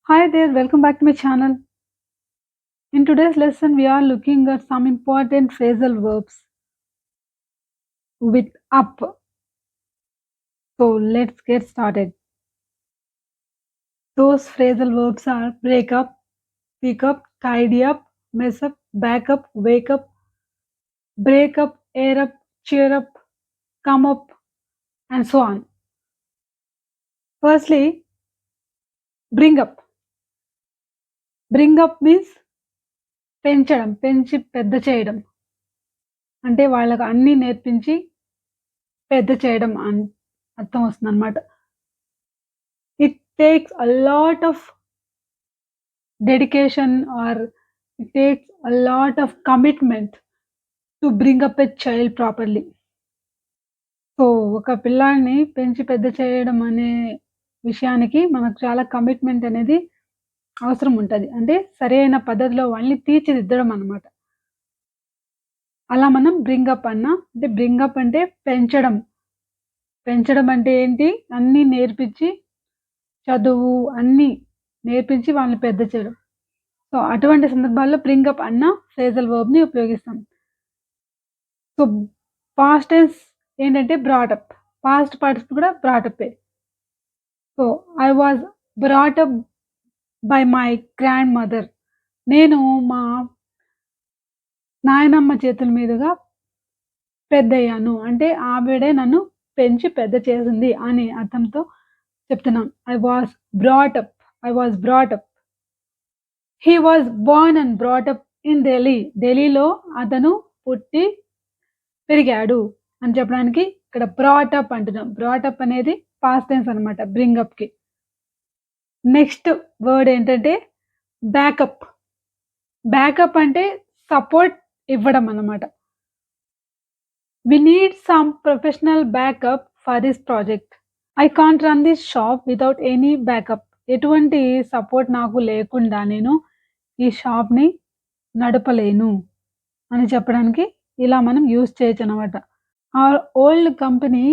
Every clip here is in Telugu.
Hi there, welcome back to my channel. In today's lesson, we are looking at some important phrasal verbs with up. So let's get started. Those phrasal verbs are break up, pick up, tidy up, mess up, back up, wake up, break up, air up, cheer up, come up, and so on. Firstly, bring up. Bring up means పెంచడం, పెంచి పెద్ద చేయడం. అంటే వాళ్ళకి అన్నీ నేర్పించి పెద్ద చేయడం అర్థం వస్తుందన్నమాట. It takes a lot of dedication or it takes a lot of commitment to bring up a child properly. So, ఒక పిల్లాడిని పెంచి పెద్ద చేయడం అనే విషయానికి మనకు చాలా కమిట్మెంట్ అనేది అవసరం ఉంటది. అంటే సరైన పద్ధతిలో వాళ్ళని తీర్చిదిద్దడం అన్నమాట. అలా మనం బ్రింగ్ అప్ అంటే బ్రింగ్ అప్ అంటే పెంచడం. పెంచడం అంటే ఏంటి? అన్నీ నేర్పించి చదువు అన్నీ నేర్పించి వాళ్ళని పెద్ద చేయడం. సో, అటువంటి సందర్భాల్లో బ్రింగ్ అప్ అన్న ఫ్రేజల్ వర్బ్‌ని ఉపయోగిస్తాం. సో, పాస్ట్ టెన్స్ ఏంటంటే బ్రాట్ అప్. పాస్ట్ పార్టిసిపుల్ కూడా బ్రాట్ అప్పే. So, I was brought up by my grandmother. నేను మా నాయనమ్మ చేతుల మీదుగా పెద్దయ్యాను. అంటే ఆవిడే నన్ను పెంచి పెద్ద చేసింది అనే అర్థంతో చెప్తున్నాం. I was brought up. I was brought up. He was born and brought up in Delhi. ఢిల్లీలో అతను పుట్టి పెరిగాడు అని చెప్పడానికి ఇక్కడ బ్రాట్ అప్ అంటున్నాం. బ్రాట్ అప్ అనేది పాస్ట్ టెన్స్ అన్నమాట బ్రింగ్ అప్‌కి. నెక్స్ట్ వర్డ్ ఏంటంటే బ్యాకప్. బ్యాకప్ అంటే సపోర్ట్ ఇవ్వడం అన్నమాట. We need some professional backup for this project. I can't run this shop without any backup. ఎటువంటి సపోర్ట్ నాకు లేకుండా నేను ఈ షాప్‌ని నడపలేను అని చెప్పడానికి ఇలా మనం యూజ్ చేయొచ్చన్నమాట. Our old company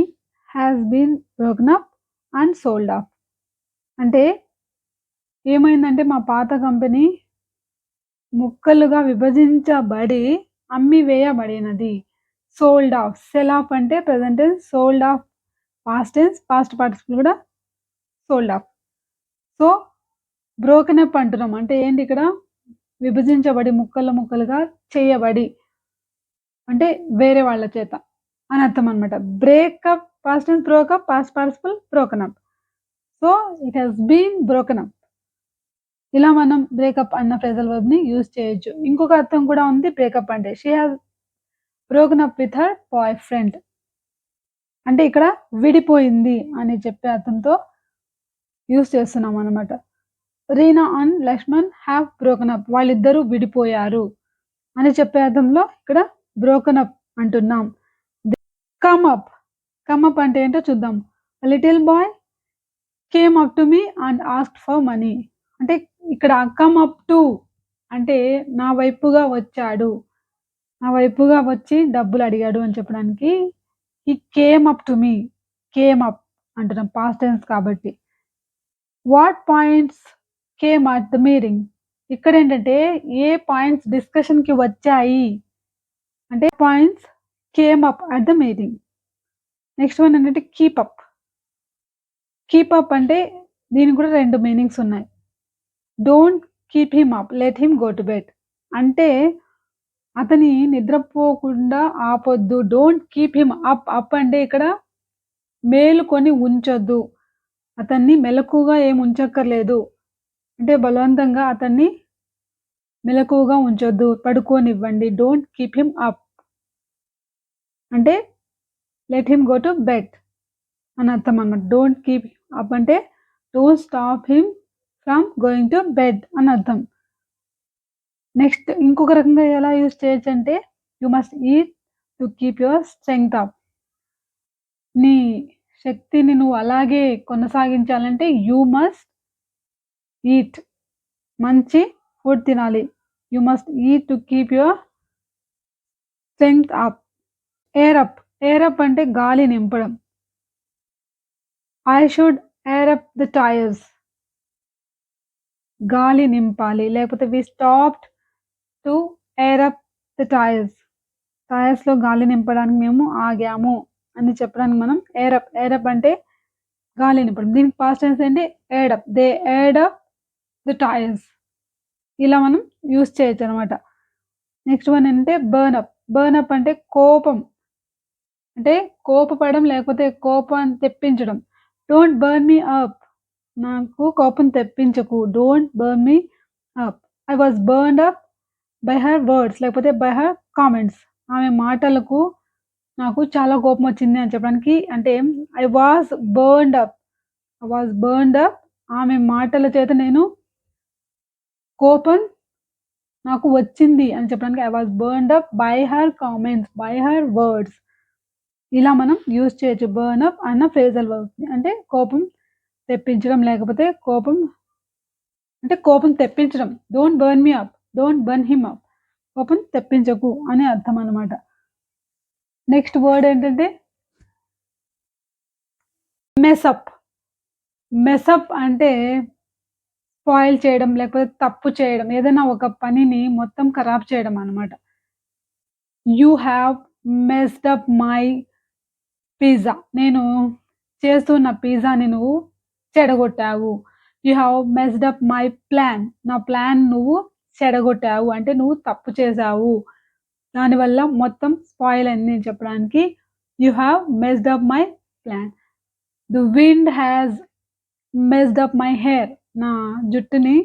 has been broken up and sold off. అంటే ఏమైందంటే మా పాత కంపెనీ ముక్కలుగా విభజించబడి అమ్మివేయబడినది. Sold off. సెల్ ఆఫ్ అంటే present tense, sold off past tense, past participle కూడా sold off. So, broken up అంటున్నాం. అంటే ఏంటి ఇక్కడ విభజించబడి ముక్కలు ముక్కలుగా చేయబడి అంటే వేరే వాళ్ళ చేత అని అర్థం అన్నమాట. Breakup past tense broke up, past participle broken up. So, it has been broken up. ఇలా మనం బ్రేకప్ అన్న ఫ్రేజల్ వర్బ్‌ని యూజ్ చేయొచ్చు. ఇంకొక అర్థం కూడా ఉంది బ్రేకప్ అంటే. She has broken up with her boy friend. అంటే ఇక్కడ విడిపోయింది అని చెప్పే అర్థంతో యూజ్ చేస్తున్నాం అన్నమాట. Reena and Lakshman have broken up. వాళ్ళిద్దరూ విడిపోయారు అని చెప్పే అర్థంలో ఇక్కడ బ్రోకెన్ అప్ అంటున్నాం. Come up. కమ్ అప్ అంటే ఏంటో చూద్దాం. Little boy came up to me and asked for money. అంటే ఇక్కడ కమ్ అప్ టు అంటే నా వైపుగా వచ్చాడు. నా వైపుగా వచ్చి డబ్బులు అడిగాడు అని చెప్పడానికి he came up to me. Came up అంటున్నాం పాస్ట్ టెన్స్ కాబట్టి. What points came at the meeting. ఇక్కడేంటంటే ఏ పాయింట్స్ డిస్కషన్‌కి వచ్చాయి అంటే points came up at the meeting. Next one ఏంటంటే కీప్ అప్. కీప్ అప్ అంటే దీనికి కూడా 2 మీనింగ్స్ ఉన్నాయి. Don't keep him up, let him go to bed. అంటే అతని నిద్రపోకుండా ఆపొద్దు. Don't keep him up. Up అంటే ఇక్కడ మేలుకొని ఉంచొద్దు. అతన్ని మెలకువగా ఏమి ఉంచక్కర్లేదు. అంటే బలవంతంగా అతన్ని మెలకువగా ఉంచొద్దు. పడుకోనివ్వండి. Don't keep him up. అంటే let him go to bed అని అర్థం అన్నమాట. డోంట్ కీప్ అప్ అంటే don't stop him from going to bed అని అర్థం. నెక్స్ట్ ఇంకొక రకంగా ఎలా యూజ్ చేయొచ్చంటే you must eat to keep your strength up. నీ శక్తిని నువ్వు అలాగే కొనసాగించాలంటే యూ మస్ట్ ఈట్. మంచి ఫుడ్ తినాలి. You must eat to keep your strength up. Air up. Air up అంటే గాలి నింపడం. I should air up the tyres. గాలి నింపాలి. లేకపోతే we stopped to air up the tyres. టైర్స్‌లో గాలి నింపడానికి మేము ఆగాము అని చెప్పడానికి మనం ఎయిర్ అప్ అంటే గాలి నింపడం. దీనికి పాస్ట్ టెన్స్ ఏంటి? Aired up. They aired up the tyres. ఇలా మనం యూజ్ చేయొచ్చనమాట. నెక్స్ట్ వన్ ఏంటంటే బర్న్ అప్. బర్న్ అప్ అంటే కోపం. అంటే కోపపడడం లేకపోతే కోపాన్ని తెప్పించడం. Don't burn me up. నాకు కోపం తెప్పించకు. Don't burn me up. I was burned up by her words లేకపోతే బై హర్ కామెంట్స్. ఆమె మాటలకు నాకు చాలా కోపమొచ్చింది అని చెప్పడానికి అంటే I was burned up. I was burned up. ఆమె మాటల చేత నేను కోపం నాకు వచ్చింది అని చెప్పడానికి I was burned up by her comments, by her words. ఇలా మనం యూజ్ చేయొచ్చు. బర్న్ అప్ అన్న ఫ్రేజల్ వర్బ్‌ని. అంటే కోపం తెప్పించడం లేకపోతే కోపం తెప్పించడం. Don't burn me up. Don't burn him up. కోపం తెప్పించకు అని అర్థం అన్నమాట. నెక్స్ట్ వర్డ్ ఏంటంటే మెస్ అప్. మెస్ అప్ అంటే స్పాయిల్ చేయడం లేకపోతే తప్పు చేయడం. ఏదైనా ఒక పనిని మొత్తం ఖరాబ్ చేయడం అన్నమాట. You have messed up my pizza. నేను చేస్తున్న పిజ్జాని నువ్వు చెడగొట్టావు. You have messed up my plan. నా ప్లాన్ నువ్వు చెడగొట్టావు. అంటే నువ్వు తప్పు చేశావు. దానివల్ల మొత్తం స్పాయిల్ అయింది అని చెప్పడానికి you have messed up my plan. The wind has messed up my hair. నా జుట్టుని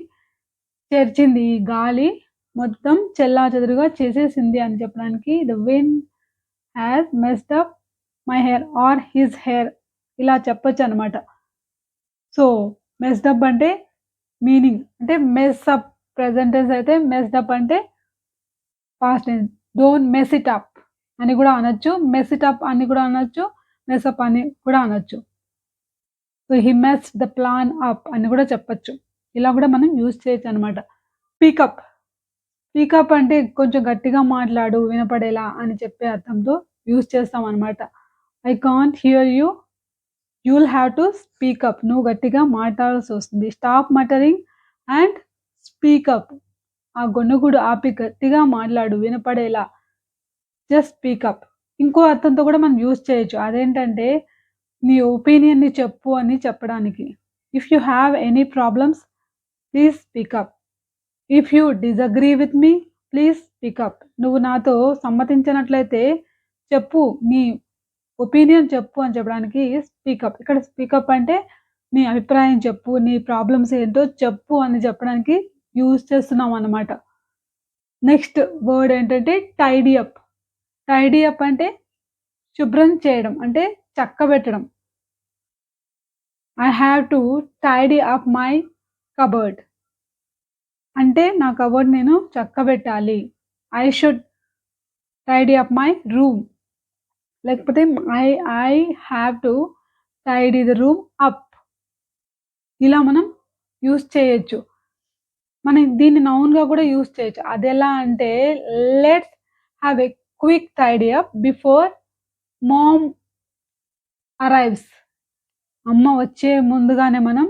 చెరిచింది. ఈ గాలి మొత్తం చెల్లాచెదురుగా చేసేసింది అని చెప్పడానికి the wind has messed up my hair or his hair ఇలా చెప్పొచ్చనమాట. సో, మెస్డ్ అప్ అంటే మీనింగ్ అంటే మెస్ అప్ ప్రెజెంట్ టెన్స్ అయితే మెస్డ్ అప్ అంటే past tense. Don't mess it up అని కూడా అనొచ్చు. మెస్ ఇట్ అప్ అని కూడా అనొచ్చు. మెస్ అప్ అని కూడా అనొచ్చు. So, he messed the plan up అని కూడా చెప్పొచ్చు. ఇలా కూడా మనం యూజ్ చేయొచ్చనమాట. స్పీకప్. స్పీకప్ అంటే కొంచెం గట్టిగా మాట్లాడు వినపడేలా అని చెప్పే అర్థంతో యూజ్ చేస్తామనమాట. I can't hear you. You will have to speak up. నువ్వు గట్టిగా మాట్లాడాల్సొస్తుంది. Stop muttering and speak up. ఆ గొణుగుడు ఆపి గట్టిగా మాట్లాడు వినపడేలా. Just speak up. ఇంకో అర్థంతో కూడా మనం యూజ్ చేయొచ్చు. అదేంటంటే నీ ఒపీనియన్‌ని చెప్పు అని చెప్పడానికి. If you have any problems please speak up. If you disagree with me please speak up. నువ్వు నాతో సమ్మతించనట్లయితే చెప్పు. నీ ఒపీనియన్ చెప్పు అని చెప్పడానికి స్పీకప్. ఇక్కడ స్పీకప్ అంటే నీ అభిప్రాయం చెప్పు. నీ ప్రాబ్లమ్స్ ఏంటో చెప్పు అని చెప్పడానికి యూజ్ చేస్తున్నామన్నమాట. నెక్స్ట్ వర్డ్ ఏంటంటే టైడీ అప్. టైడీ అప్ అంటే శుభ్రం చేయడం. అంటే చక్కబెట్టడం. I have to tidy up my cupboard. అంటే నా కబోర్డ్ నేను చక్కబెట్టాలి. I should tidy up my room. లేకపోతే I have to tidy the room up. ఇలా మనం యూజ్ చేయొచ్చు. మనం దీన్ని నౌన్‌గా కూడా యూజ్ చేయొచ్చు. అదెలా అంటే let's have a quick tidy up before mom arrives. అమ్మ వచ్చే ముందుగానే మనం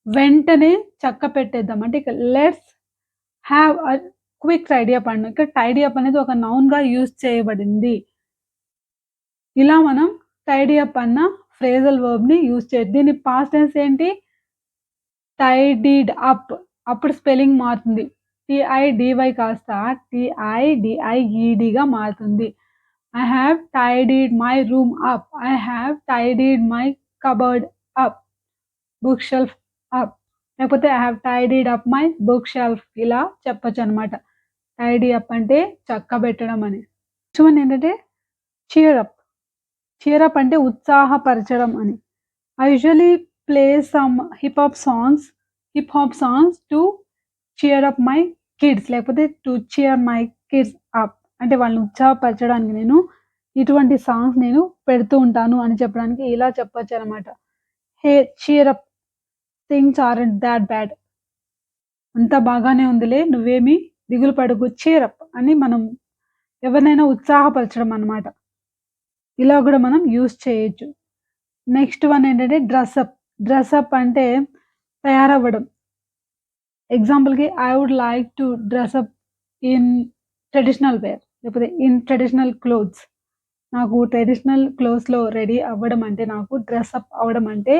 వెంటనే చక్క పెట్టేద్దాం. అంటే ఇక్కడ let's have a quick tidy up అన్నాం. ఇక్కడ టైడీ అప్ అనేది ఒక నౌన్‌గా యూజ్ చేయబడింది. ఇలా మనం టైడీ అప్ అన్న ఫ్రేజల్ వర్బ్‌ని యూజ్ చేయొచ్చు. దీని పాస్ట్ టెన్స్ ఏంటి? టైడీడ్ అప్. అప్పుడు స్పెల్లింగ్ మారుతుంది. టీఐడీవై కాస్త టీఐడీఐఈడీగా మారుతుంది. I have tidied my room up. I have tidied my cupboard up. Book shelf up. లేకపోతే I have tidied up my book shelf. ఇలా చెప్పొచ్చనమాట. టైడీ అప్ అంటే చక్కబెట్టడం అని. నెక్స్ట్ వన్ ఏంటంటే చీర్ అప్. చీర్ అప్ అంటే ఉత్సాహపరచడం అని. I usually play some hip hop songs to cheer up my kids. లేకపోతే to cheer my kids up. అంటే వాళ్ళని ఉత్సాహపరచడానికి నేను ఇటువంటి సాంగ్స్ నేను పెడుతూ ఉంటాను అని చెప్పడానికి ఇలా చెప్పొచ్చనమాట. Hey cheer up. Things aren't that bad. అంతా బాగానే ఉందిలే. నువ్వేమి దిగులు పడకు. చీర్ అప్ అని మనం ఎవరినైనా ఉత్సాహపరచడం అన్నమాట. ఇలా కూడా మనం యూజ్ చేయొచ్చు. నెక్స్ట్ వన్ ఏంటంటే డ్రెస్ అప్. డ్రెస్ అప్ అంటే తయారవ్వడం. ఎగ్జాంపుల్‌కి I would like to dress up in traditional wear లేకపోతే ఇన్ ట్రెడిషనల్ క్లోత్స్. నాకు ట్రెడిషనల్ క్లోత్స్‌లో రెడీ అవ్వడం అంటే నాకు డ్రెస్ అప్ అవ్వడం అంటే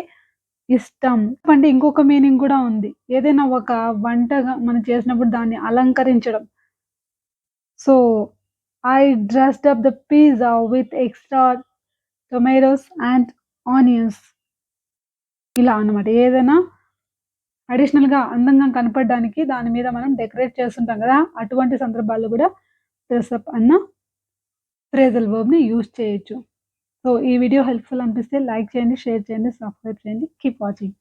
ఇష్టం. అంటే ఇంకొక మీనింగ్ గూడా ఉంది. ఏదైనా ఒక వంటగా మనం చేసినప్పుడు దాన్ని అలంకరించడం. So, I dressed up the pizza with extra tomatoes and onions ఇలా అన్నమాట. ఏదైనా అడిషనల్‌గా అందంగా కనపడడానికి దాని మీద మనం డెకరేట్ చేస్తుంటాం గదా! అటువంటి సందర్భాల్లో గూడా డ్రెస్ అప్ అన్న ఫ్రేజల్ వర్బ్‌ని యూజ్ చేయొచ్చు. సో, ఈ వీడియో హెల్ప్‌ఫుల్ అనిపిస్తే లైక్ చేయండి, షేర్ చేయండి, సబ్స్క్రైబ్ చేయండి. Keep watching.